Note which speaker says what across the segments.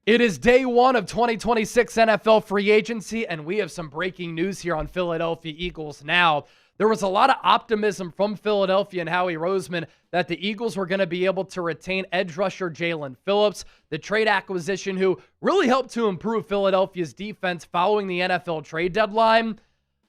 Speaker 1: It is day one of 2026 NFL free agency, and we have some breaking news here on Philadelphia Eagles now. There was a lot of optimism from Philadelphia and Howie Roseman that the Eagles were going to be able to retain edge rusher Jaelan Phillips, the trade acquisition who really helped to improve Philadelphia's defense following the NFL trade deadline.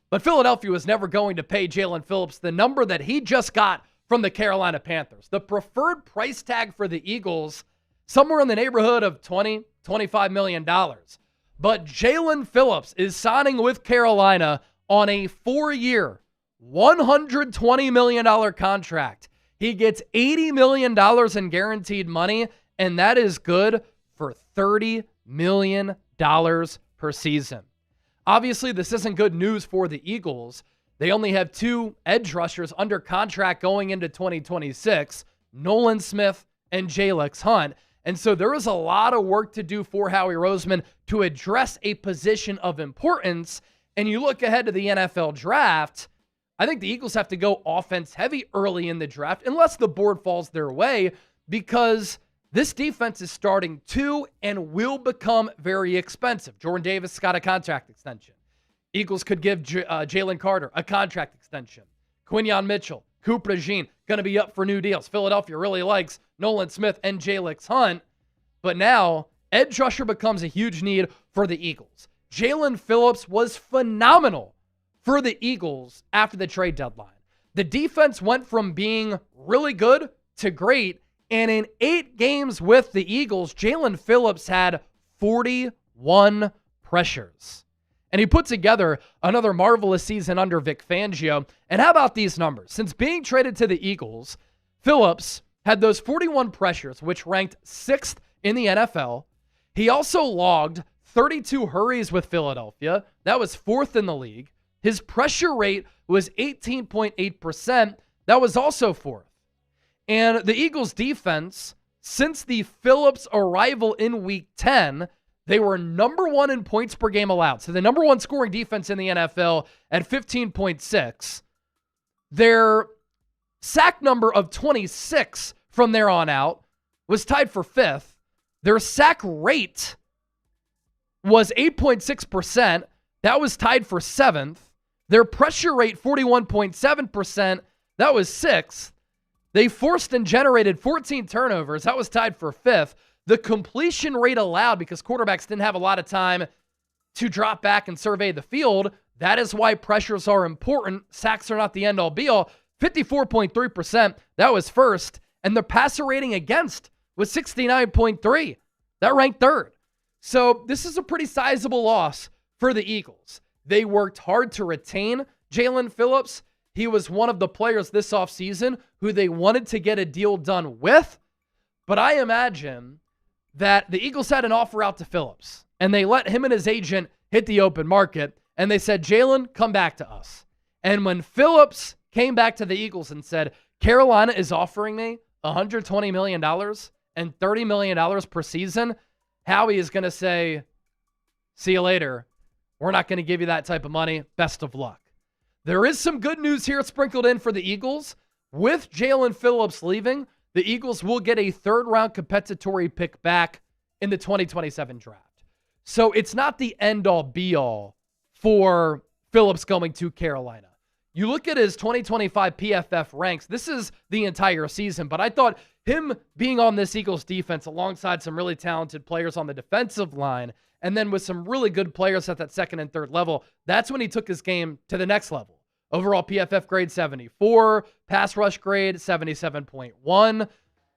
Speaker 1: But Philadelphia was never going to pay Jaelan Phillips the number that he just got from the Carolina Panthers. The preferred price tag for the Eagles, somewhere in the neighborhood of $25 million. But Jaelan Phillips is signing with Carolina on a 4-year, $120 million contract. He gets $80 million in guaranteed money, and that is good for $30 million per season. Obviously, this isn't good news for the Eagles. They only have 2 edge rushers under contract going into 2026, Nolan Smith and Jalen Hunt. And so there is a lot of work to do for Howie Roseman to address a position of importance. And you look ahead to the NFL draft, I think the Eagles have to go offense heavy early in the draft, unless the board falls their way, because this defense is starting to and will become very expensive. Jordan Davis got a contract extension. Eagles could give Jalen Carter a contract extension. Quinyon Mitchell, Cooper DeJean, going to be up for new deals. Philadelphia really likes Nolan Smith and Jalen Hunt. But now, edge rusher becomes a huge need for the Eagles. Jaelan Phillips was phenomenal for the Eagles after the trade deadline. The defense went from being really good to great, and in 8 games with the Eagles, Jaelan Phillips had 41 pressures. And he put together another marvelous season under Vic Fangio. And how about these numbers? Since being traded to the Eagles, Phillips had those 41 pressures, which ranked 6th in the NFL. He also logged 32 hurries with Philadelphia. That was 4th in the league. His pressure rate was 18.8%. That was also 4th. And the Eagles defense, since the Phillips arrival in Week 10, they were number 1 in points per game allowed. So the number 1 scoring defense in the NFL at 15.6. Their sack number of 26 from there on out was tied for 5th. Their sack rate was 8.6%. That was tied for 7th. Their pressure rate, 41.7%. That was 6th. They forced and generated 14 turnovers. That was tied for 5th. The completion rate allowed, because quarterbacks didn't have a lot of time to drop back and survey the field. That is why pressures are important. Sacks are not the end-all be-all. 54.3%. That was 1st. And the passer rating against was 69.3. That ranked 3rd. So this is a pretty sizable loss for the Eagles. They worked hard to retain Jaelan Phillips. He was one of the players this offseason who they wanted to get a deal done with. But I imagine that the Eagles had an offer out to Phillips, and they let him and his agent hit the open market, and they said, Jaelan, come back to us. And when Phillips came back to the Eagles and said, Carolina is offering me $120 million and $30 million per season, Howie is going to say, see you later. We're not going to give you that type of money. Best of luck. There is some good news here sprinkled in for the Eagles. With Jaelan Phillips leaving, the Eagles will get a 3rd-round compensatory pick back in the 2027 draft. So it's not the end-all, be-all for Phillips going to Carolina. You look at his 2025 PFF ranks, this is the entire season, but I thought him being on this Eagles defense alongside some really talented players on the defensive line, and then with some really good players at that 2nd and 3rd level, that's when he took his game to the next level. Overall PFF grade 74, pass rush grade 77.1.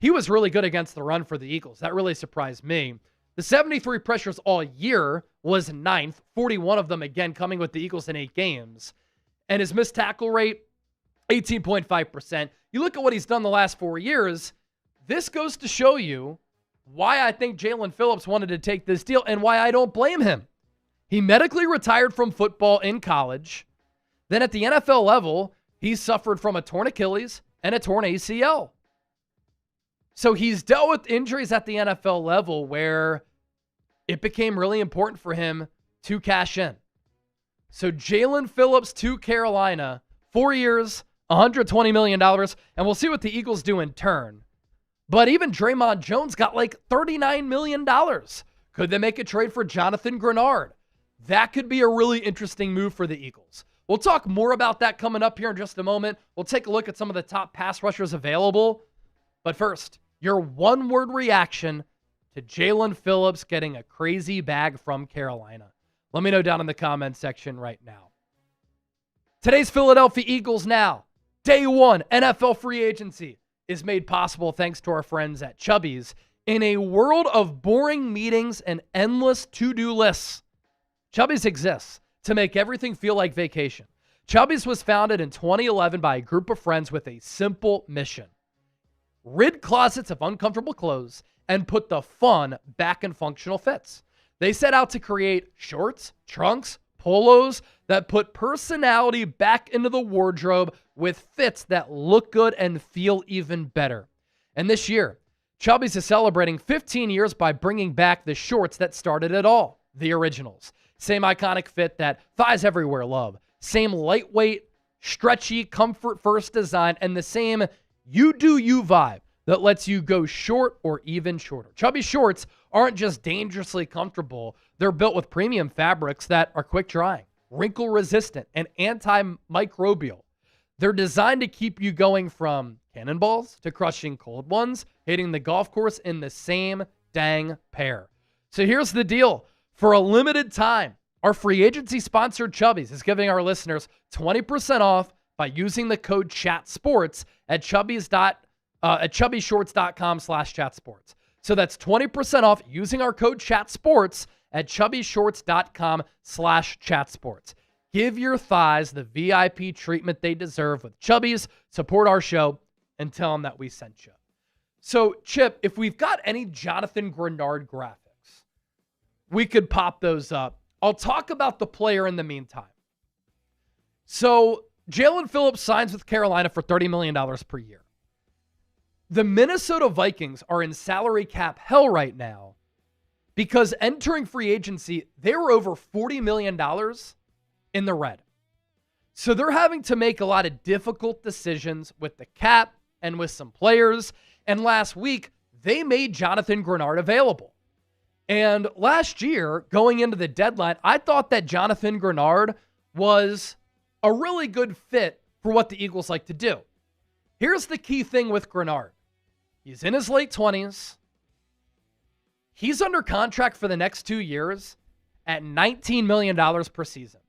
Speaker 1: He was really good against the run for the Eagles. That really surprised me. The 73 pressures all year was 9th, 41 of them again coming with the Eagles in 8 games. And his missed tackle rate, 18.5%. You look at what he's done the last 4 years, this goes to show you why I think Jaelan Phillips wanted to take this deal and why I don't blame him. He medically retired from football in college. Then at the NFL level, he suffered from a torn Achilles and a torn ACL. So he's dealt with injuries at the NFL level where it became really important for him to cash in. So Jaelan Phillips to Carolina, 4 years, $120 million, and we'll see what the Eagles do in turn. But even Draymond Jones got like $39 million. Could they make a trade for Jonathan Greenard? That could be a really interesting move for the Eagles. We'll talk more about that coming up here in just a moment. We'll take a look at some of the top pass rushers available. But first, your one-word reaction to Jaelan Phillips getting a crazy bag from Carolina. Let me know down in the comments section right now. Today's Philadelphia Eagles Now, Day 1 NFL free agency, is made possible thanks to our friends at Chubby's. In a world of boring meetings and endless to-do lists, Chubby's exists to make everything feel like vacation. Chubby's was founded in 2011 by a group of friends with a simple mission: rid closets of uncomfortable clothes and put the fun back in functional fits. They set out to create shorts, trunks, polos that put personality back into the wardrobe with fits that look good and feel even better. And this year, Chubby's is celebrating 15 years by bringing back the shorts that started it all, the originals. Same iconic fit that thighs everywhere love. Same lightweight, stretchy, comfort-first design, and the same you-do-you vibe that lets you go short or even shorter. Chubby shorts aren't just dangerously comfortable. They're built with premium fabrics that are quick-drying, wrinkle-resistant, and antimicrobial. They're designed to keep you going from cannonballs to crushing cold ones, hitting the golf course in the same dang pair. So here's the deal. For a limited time, our free agency sponsor Chubby's is giving our listeners 20% off by using the code CHATSPORTS at chubbyshorts.com/chatsports. So that's 20% off using our code CHATSPORTS at chubbyshorts.com/chatsports. Give your thighs the VIP treatment they deserve with Chubby's. Support our show and tell them that we sent you. So, Chip, if we've got any Jonathan Greenard graphics, we could pop those up. I'll talk about the player in the meantime. So, Jaelan Phillips signs with Carolina for $30 million per year. The Minnesota Vikings are in salary cap hell right now because entering free agency, they were over $40 million in the red. So they're having to make a lot of difficult decisions with the cap and with some players. And last week, they made Jonathan Greenard available. And last year, going into the deadline, I thought that Jonathan Greenard was a really good fit for what the Eagles like to do. Here's the key thing with Greenard. He's in his late 20s. He's under contract for the next 2 years at $19 million per season.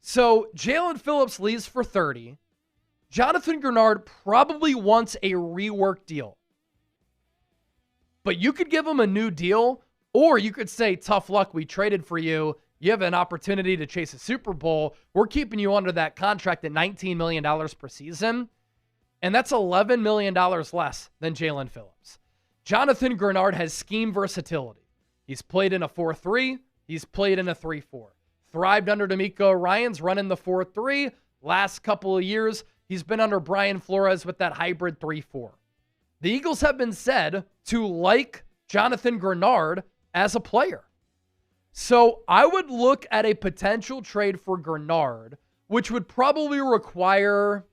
Speaker 1: So Jaelan Phillips leaves for 30. Jonathan Greenard probably wants a rework deal. But you could give him a new deal, or you could say, tough luck, we traded for you. You have an opportunity to chase a Super Bowl. We're keeping you under that contract at $19 million per season. And that's $11 million less than Jaelan Phillips. Jonathan Greenard has scheme versatility. He's played in a 4-3. He's played in a 3-4. Thrived under D'Amico Ryans running the 4-3. Last couple of years, he's been under Brian Flores with that hybrid 3-4. The Eagles have been said to like Jonathan Greenard as a player. So I would look at a potential trade for Greenard, which would probably require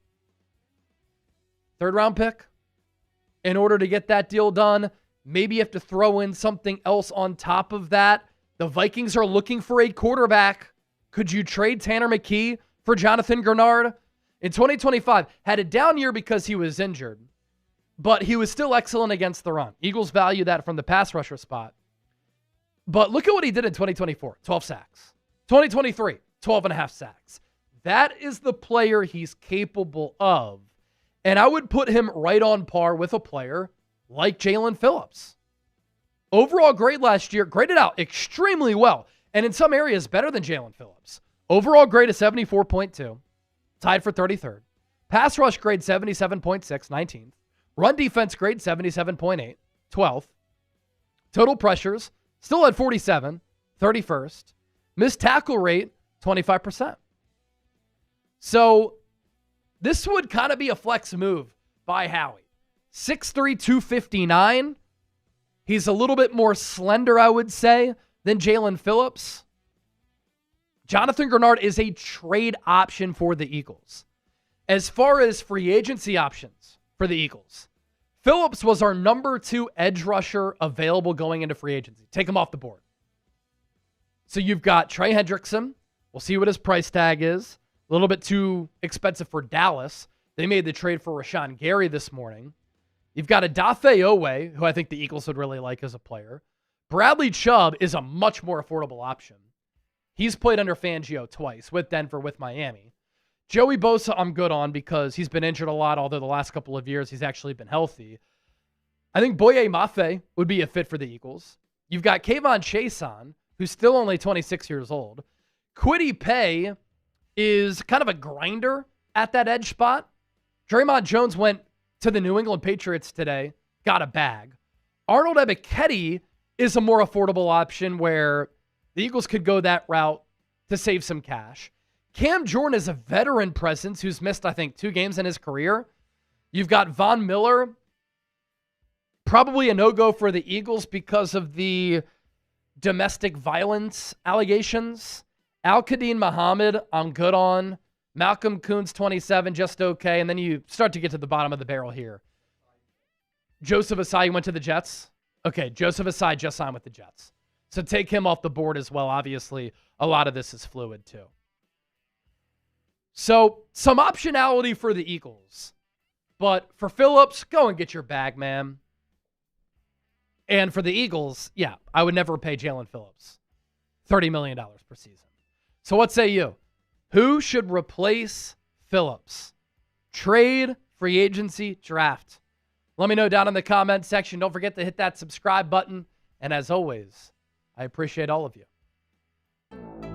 Speaker 1: third-round pick in order to get that deal done. Maybe you have to throw in something else on top of that. The Vikings are looking for a quarterback. Could you trade Tanner McKee for Jonathan Greenard? In 2025, had a down year because he was injured, but he was still excellent against the run. Eagles value that from the pass rusher spot. But look at what he did in 2024, 12 sacks. 2023, 12 and a half sacks. That is the player he's capable of. And I would put him right on par with a player like Jaelan Phillips. Overall grade last year, graded out extremely well, and in some areas better than Jaelan Phillips. Overall grade is 74.2, tied for 33rd. Pass rush grade 77.6, 19th. Run defense grade 77.8, 12th. Total pressures, still at 47, 31st. Missed tackle rate, 25%. So this would kind of be a flex move by Howie. 6'3", 259. He's a little bit more slender, I would say, than Jaelan Phillips. Jonathan Greenard is a trade option for the Eagles. As far as free agency options for the Eagles, Phillips was our number 2 edge rusher available going into free agency. Take him off the board. So you've got Trey Hendrickson. We'll see what his price tag is. A little bit too expensive for Dallas. They made the trade for Rashawn Gary this morning. You've got Odafe Owe, who I think the Eagles would really like as a player. Bradley Chubb is a much more affordable option. He's played under Fangio twice, with Denver, with Miami. Joey Bosa, I'm good on because he's been injured a lot, although the last couple of years he's actually been healthy. I think Boye Mafe would be a fit for the Eagles. You've got Kayvon Chason, who's still only 26 years old. Kwity Paye is kind of a grinder at that edge spot. Draymond Jones went to the New England Patriots today, got a bag. Arnold Ebiketie is a more affordable option where the Eagles could go that route to save some cash. Cam Jordan is a veteran presence who's missed, I think, 2 games in his career. You've got Von Miller, probably a no-go for the Eagles because of the domestic violence allegations. Al-Qadim Muhammad, I'm good on. Malcolm Kuhn's 27, just okay. And then you start to get to the bottom of the barrel here. Joseph Asai went to the Jets. Okay, Joseph Asai just signed with the Jets. So take him off the board as well. Obviously, a lot of this is fluid too. So some optionality for the Eagles. But for Phillips, go and get your bag, man. And for the Eagles, yeah, I would never pay Jaelan Phillips $30 million per season. So what say you? Who should replace Phillips? Trade, free agency, draft. Let me know down in the comment section. Don't forget to hit that subscribe button. And as always, I appreciate all of you.